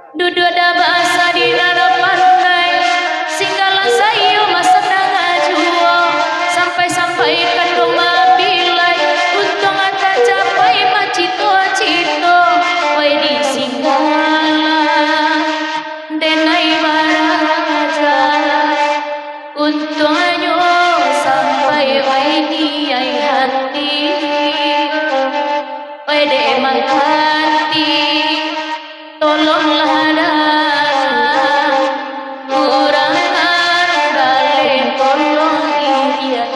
Dudu ada bahasa di nada pandai, singgala sayu masa ngajuo, sampai-sampai kan rumah bilai, untung ata capai macito-cito, wai di singgala, denai baraja, untung anyo sampai wai di ai hati, wai de emang hati. Tolonglah ada kurangan kalian tolong iya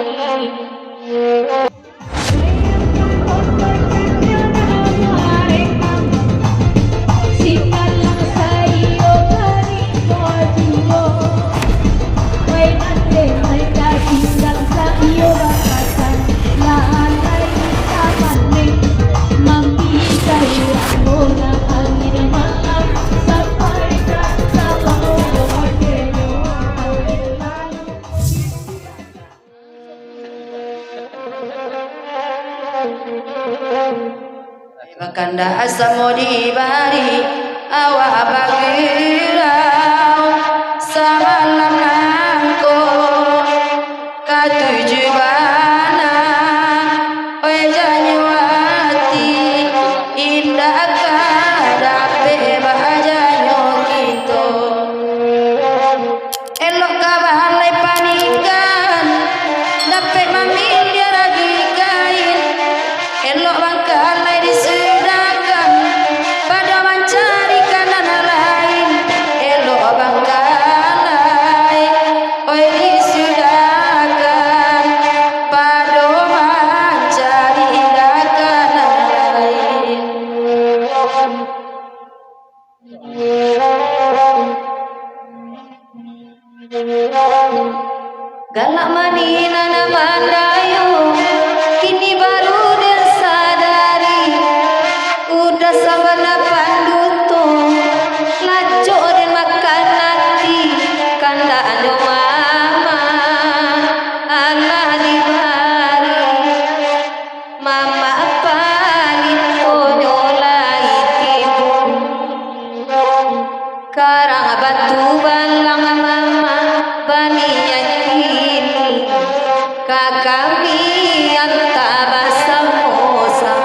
Kanda asamo di bari awak bagilau samalam nangko katuju bana oi janyuati indah kadape bajanyo kito elok kabalai panikan dape mamilya lagi kain elok bangkalai di galak manina na mandayu kini baru dia sadari udah sabana panduto lajo dan makan nanti kanda anu mama Allah dibari mama palito nyolai tipu karang batu balang mama baninya kini kakami anta basamosa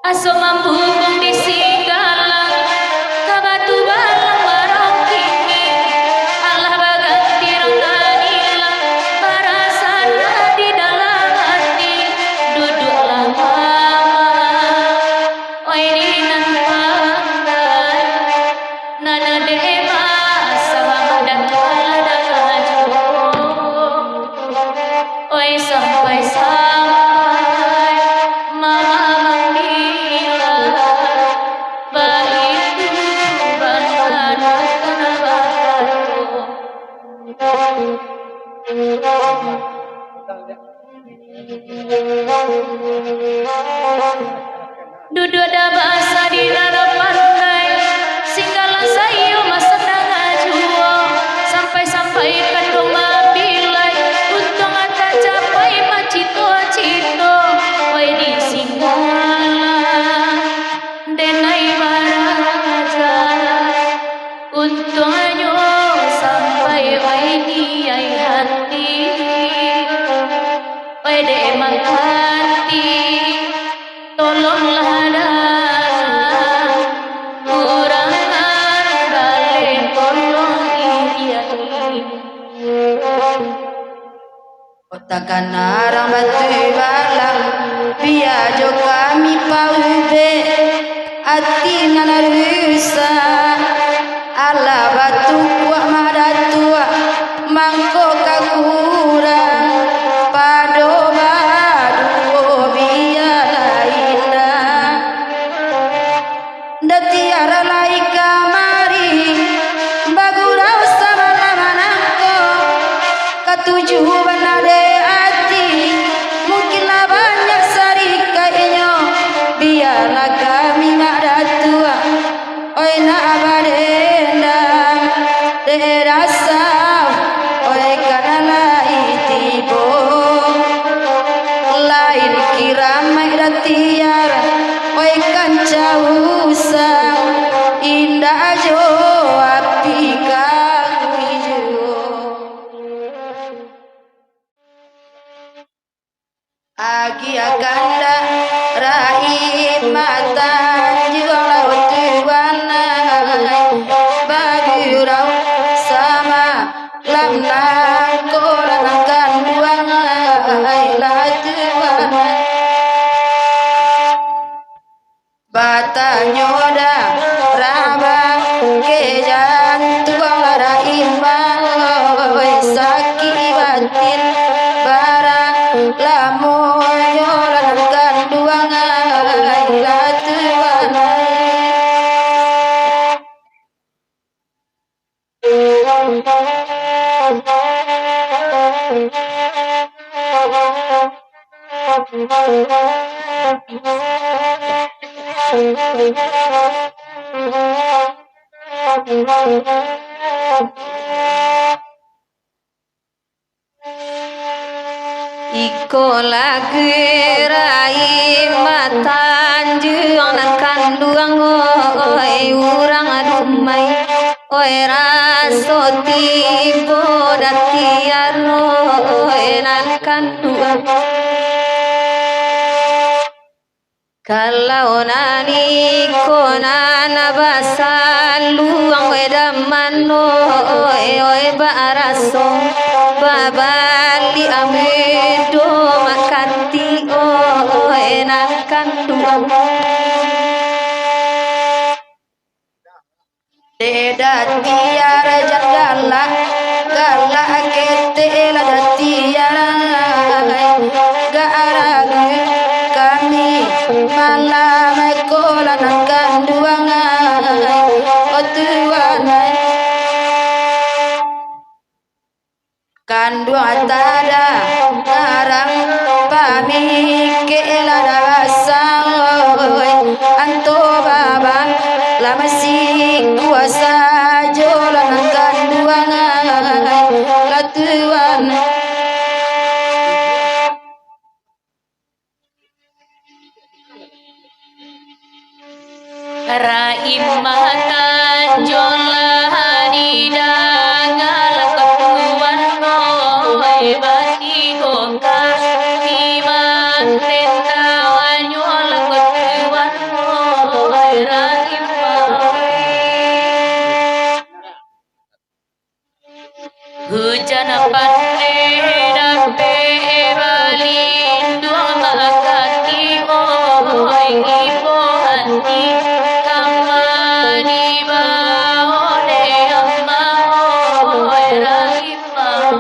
aso mampu di sigala kabatu balang barang kini Allah baganti ranganila parasana di dalam hati duduklah mama oi di nan pandai nana dema sama dan ada ngaju oi sampai dudu ada bahasa di nada pandai, singgala sayu masa ngajuo, sampai-sampai kan rumah bilai, untung ata capai macito-cito, wai di singgala, denai baraja, untung anyo sampai wai di ai hati, wai de emang hati. Tolonglah ada kurangan kalian tolong iya otakan arang batu balang piajo kami paube ati nanarusa ala batu kuak madatua mangko kakura pado badu bialaina datiara lai kamari bagurau sama lamanako katuju banade hati mungkinlah banyak sarikainya biarlah kami madatua oi na abadendam derasa oi kanala itibo lain kiramai datiar oi kanca usang indah jo api kang hijau agi akanda rai mata jiwa laut tuana bagi rau sama lamna kolan akan buang la tuana bata nyoda raba kejan tuang lara imbang sakit batin barang lamu nyolan akan duang la tuana iko lagu rai matan juang nakan duang oi urang adumai oi raso tibo datiano oi nakan duang kalau nani konana basal luang wedamano oi baraso babali amido makati oi nakan duang deda tiar jangala gala kete la tiar garagu kami malam kolan akan duang otuana kandu atada narang pami kela dasang anto baba lama si kuasa jolan akan duang latuan Raimatan jolani dangal ketuan noi bati goka iman rentawan nyol ketuan noi hujan pandai dape balin dua makati oi ibu hati kamani baone amma oi rahimah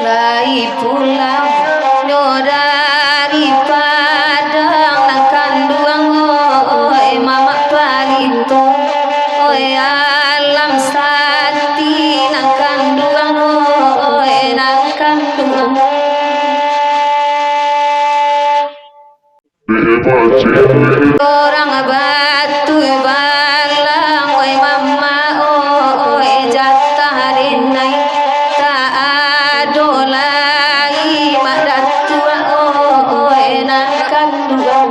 lai pulang nyodari padang nakan duang oi mama palito oi alam sati nakan duang oi nakan duang orang batu balang oi mama oi jatah rinai tak adolai madatua oi nakan duang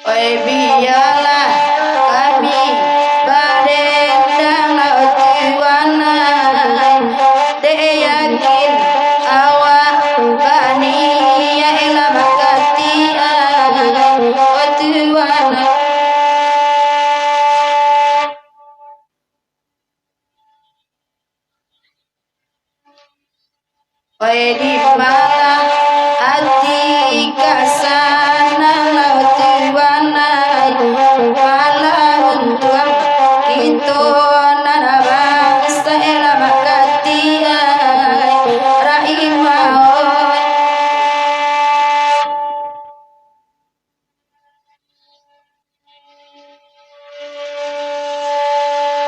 oi biarlah kami badendang laut oi di mana ati kasana lautuana wala untuam kita narabang sela makati raimao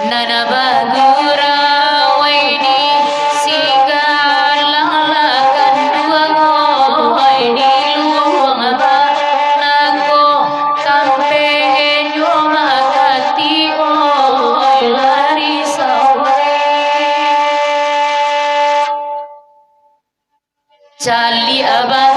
Nanabagura waini sigalalakan duagoy niluang abanago kampenyo makati oy lari saway Jali abang